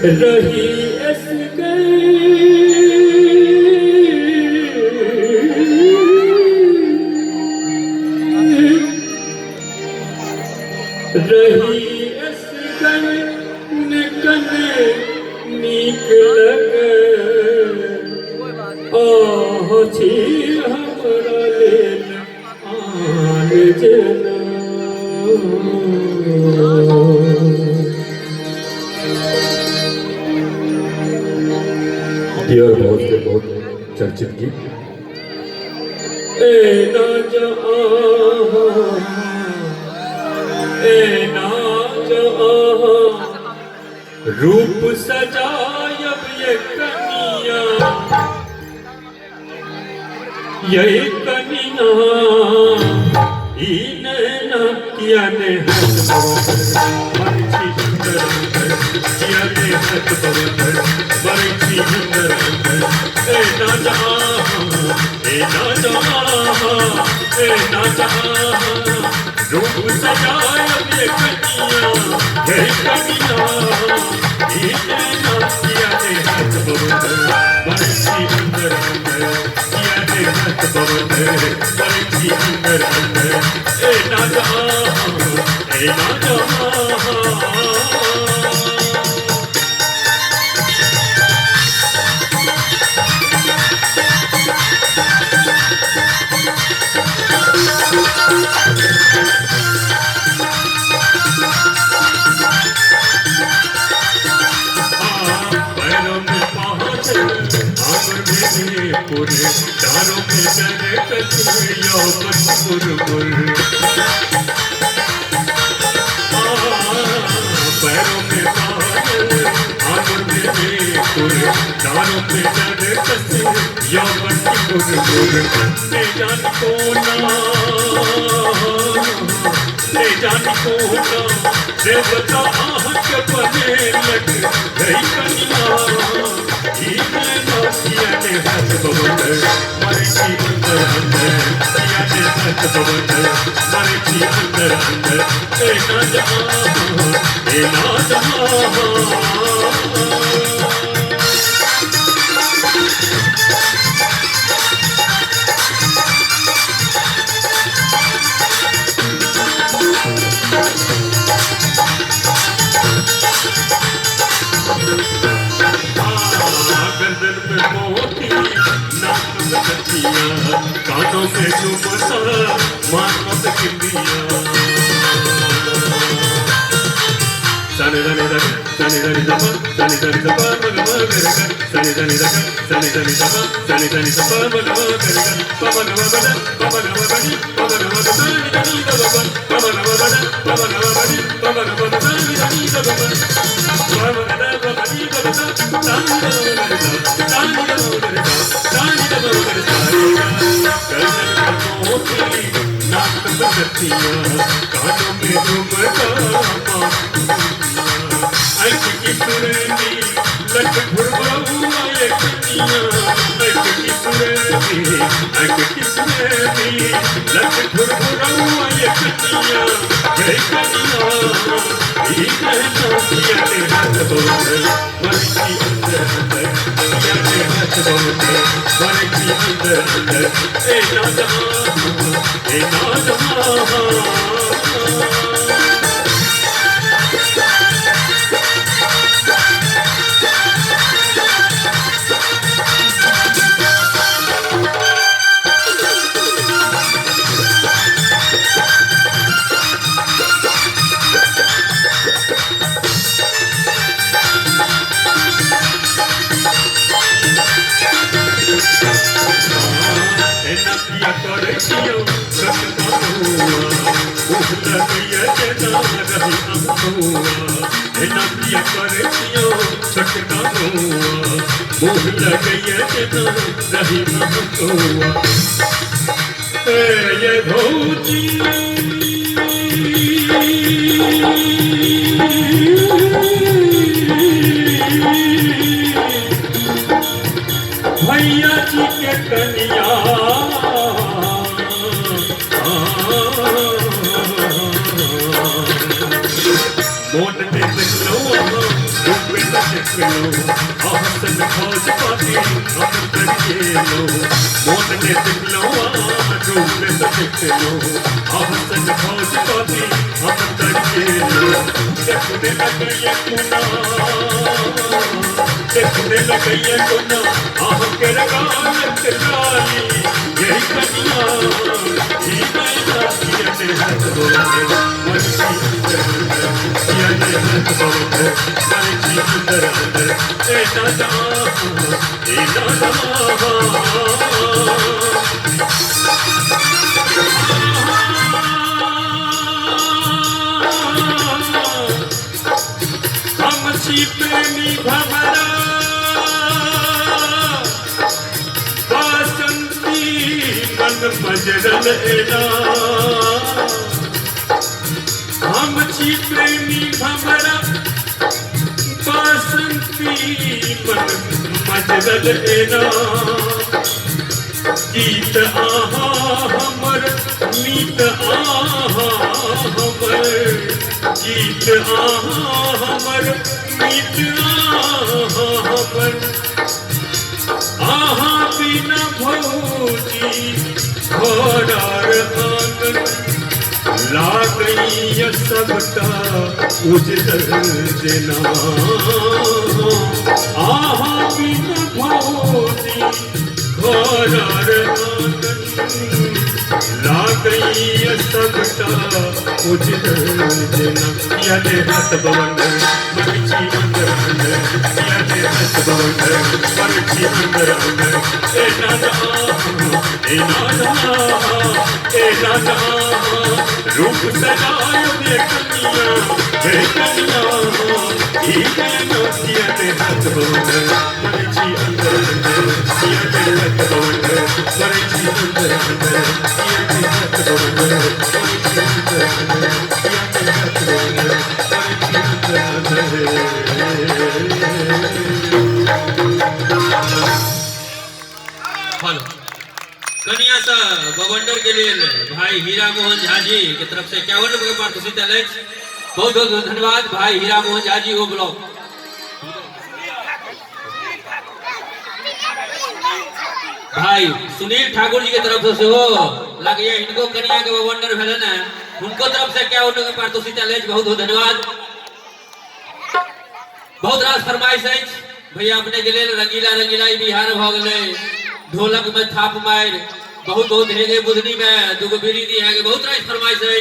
रही इस रही इस निकने नीक लगे आह छी हमरा लेल आन जना डियर बहुत के बहुत चर्चित गीत रूप सजायब ये कनिया ये कनिया ई नैना किया ने मरछी सुंदर किया ने हथ पवन मरछी सुंदर ए ना जहां रूप सजायब ये कनिया ये कनिया ई नैना किया ने हथ पवन मरछी सुंदर किया ने हथ पवन मरछी सुंदर ए ना जहां पूरे चारों में चले कछुए यौवन मुरमुर पैरों में पायल आंगन में पूरे चारों में चले कछुए यौवन मुरमुर ले जान कोना देवता आहट बने लग गई कनिया किया ने हथ पवन मरछी सुंदर किया ने हथ पवन मरछी सुंदर ए ना गर्दन पे मोती नाक में कचिया कानों में झुमसा माथों पे किंदिया सने सने दपा मगवा करेगा सने सने दपा मगवा करेगा पमगवा बड़ा पमगवा बड़ी पमगवा बड़ी दबा पमगवा बड़ा पमगवा बड़ी पमगवा बड़ी दबा नथिया कानों में झुमका ऐसी की सुरनी लट भुरभुआ ये कनिया ऐसी की सुरनी लट भुरभुआ ये कनिया ये कनिया ये नथिया ने हाथ बोले मरची अंदर अंदर या ने हाथ बोले मरची अंदर अंदर ए नाजमा नथिया करछियो सतकानुआ उहला गया जना रही अमुआ नथिया करछियो सतकानुआ उहला गया जना रही अमुआ ये भौजी भैया जी के कनिया मोट में देखलो रूप में देखलो हसन खोज पाती हम करिए लो मोट में देखलो रूप में देखलो हसन खोज पाती हम करिए लो देखने लगे कुना आह के लगात लाली यही कनिया ही नथिया ने हाथ बोले मरची अंदर अंदर ने हाथ बोले मरची अंदर अंदर ए नादा हम सी प्रेमी भमरा बासंती मन मजरल एना हम छी प्रेमी भमरा बासंती मन मजरल एना गीत आहा हमर मीत आहा हमर गीत आहा हमर मीत आहा हमर आहा बिना भौजी घोड़ार आंगन लागई सबटा उजल देना आहा बिना भौजी घोड़ार आंगन लागई सबटा उजल देना या ने हाथ बवंडर मरची अंदर अंदर या ने हाथ बवंडर मरची अंदर अंदर ए नादा रूप सजायो ये कनिया ये नथिया ने हाथ बवंडर मरची अंदर अंदर या ने हाथ बवंडर मरची अंदर अंदर या ने हाथ बवंडर मरची अंदर अंदर या ने हाथ बवंडर मरची अंदर अंदर हेलो कन्या सा बवंडर के लिए भाई हीरा मोहन झा जी की तरफ से 51 रुपए का पारितोषिक बहुत बहुत धन्यवाद भाई हीरा मोहन झा जी। वो ब्लॉक भाई सुनील ठाकुर जी की तरफ से हो लगे इनको कन्या के बवंडर भेल ना उनको तरफ से 51 रुपए का पारितोषिक बहुत बहुत धन्यवाद। बहुत रास फरमाइश है भैया अपने के लिए रंगीला रंगीला बिहार भ गए ढोलक में थाप मार बहुत बहुत हेगे बुधनी में दुगो बीड़ी दी है बहुत रास फरमाइश है।